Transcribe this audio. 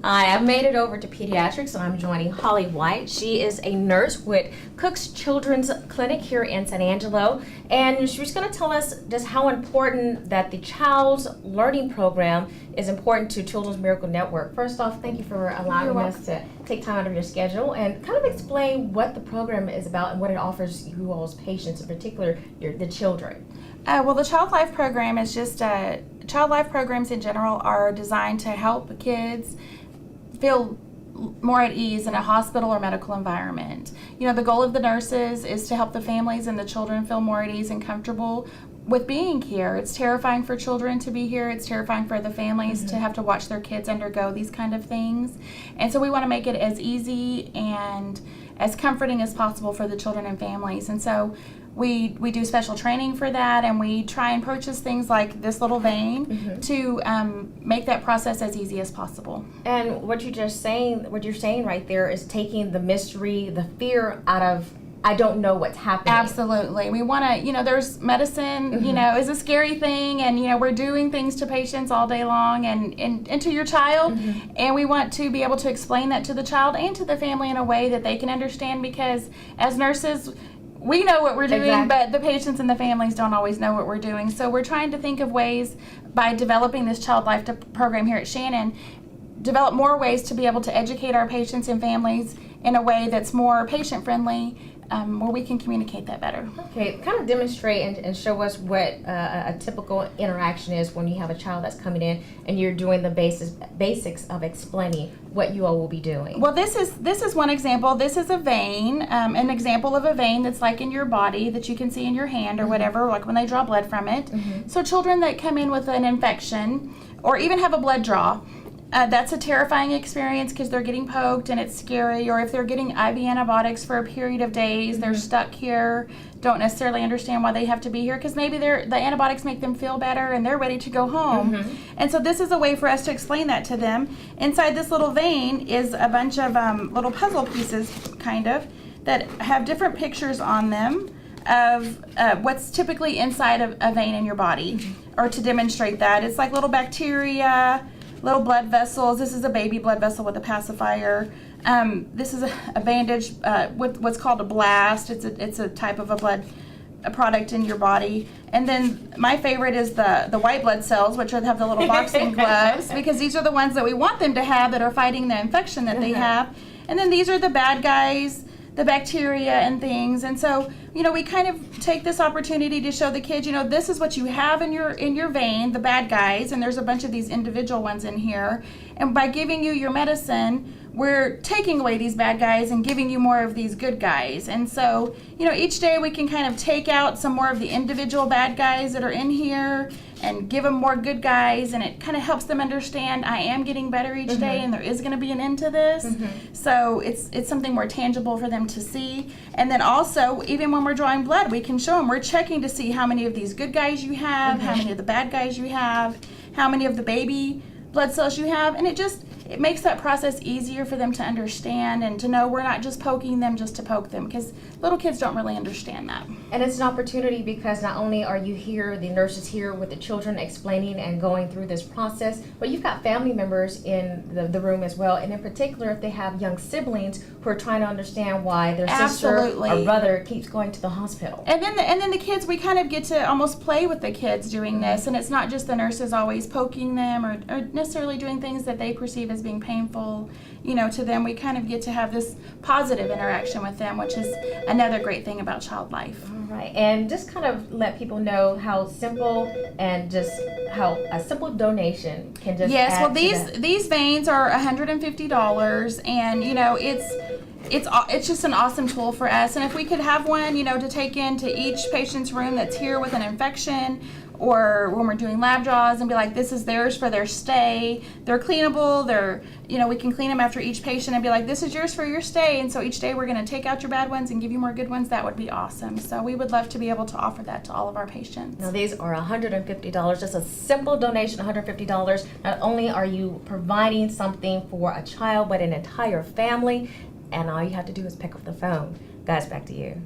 Hi, I've made it over to pediatrics and I'm joining Holly White. She is a nurse with Cook's Children's Clinic here in San Angelo, and she's going to tell us just how important that the child's learning program is important to Children's Miracle Network. First off, thank you for allowing us to take time out of your schedule and kind of explain what the program is about and what it offers you all as patients, in particular the children. Well, the Child Life program is just, Child Life programs in general are designed to help kids feel more at ease in a hospital or medical environment. You know, the goal of the nurses is to help the families and the children feel more at ease and comfortable with being here. It's terrifying for children to be here. It's terrifying for the families to have to watch their kids undergo these kind of things. And so we want to make it as easy and as comforting as possible for the children and families. And so we do special training for that, and we try and purchase things like this little vein to make that process as easy as possible. And what you're saying right there is taking the mystery, the fear out of, I don't know what's happening. Absolutely. We want to, you know, there's medicine, you know, is a scary thing, and, you know, we're doing things to patients all day long and to your child, and we want to be able to explain that to the child and to the family in a way that they can understand, because as nurses, we know what we're doing, but the patients and the families don't always know what we're doing. So we're trying to think of ways, by developing this Child Life program here at Shannon, develop more ways to be able to educate our patients and families in a way that's more patient-friendly, where we can communicate that better. Okay, kind of demonstrate and show us what a typical interaction is when you have a child that's coming in and you're doing the basics of explaining what you all will be doing. Well, this is one example. This is a vein, an example of a vein that's like in your body that you can see in your hand or whatever, like when they draw blood from it. So children that come in with an infection or even have a blood draw, that's a terrifying experience because they're getting poked and it's scary, or if they're getting IV antibiotics for a period of days, they're stuck here, don't necessarily understand why they have to be here, because maybe the antibiotics make them feel better and they're ready to go home. And so this is a way for us to explain that to them. Inside this little vein is a bunch of little puzzle pieces, kind of, that have different pictures on them of what's typically inside of a vein in your body, or to demonstrate that. It's like little bacteria, little blood vessels. This is a baby blood vessel with a pacifier. This is a bandage with what's called a blast. It's a type of a product in your body. And then my favorite is the white blood cells, which have the little boxing gloves, because these are the ones that we want them to have that are fighting the infection that they have. And then these are the bad guys, the bacteria and things. And so, you know, we kind of take this opportunity to show the kids, you know, this is what you have in your vein, the bad guys, and there's a bunch of these individual ones in here. And by giving you your medicine, we're taking away these bad guys and giving you more of these good guys. And so, you know, each day we can kind of take out some more of the individual bad guys that are in here and give them more good guys, and it kind of helps them understand I am getting better each day and there is going to be an end to this. So it's something more tangible for them to see. And then also, even when we're drawing blood, we can show them, we're checking to see how many of these good guys you have, how many of the bad guys you have, how many of the baby blood cells you have, and it makes that process easier for them to understand and to know we're not just poking them just to poke them, because little kids don't really understand that. And it's an opportunity because not only are you here, the nurses here with the children explaining and going through this process, but you've got family members in the room as well, and in particular if they have young siblings who are trying to understand why their sister or brother keeps going to the hospital. And then the kids, we kind of get to almost play with the kids doing this, and it's not just the nurses always poking them or necessarily doing things that they perceive as being painful, you know, to them. We kind of get to have this positive interaction with them, which is another great thing about Child Life. All right, and just kind of let people know how simple and just how a simple donation can just add well, these veins are $150, and you know, it's just an awesome tool for us. And if we could have one, you know, to take into each patient's room that's here with an infection, or when we're doing lab draws, and be like, this is theirs for their stay. They're cleanable. You know, we can clean them after each patient and be like, this is yours for your stay. And so each day we're going to take out your bad ones and give you more good ones. That would be awesome. So we would love to be able to offer that to all of our patients. Now these are $150, just a simple donation, $150. Not only are you providing something for a child, but an entire family. And all you have to do is pick up the phone. Guys, back to you.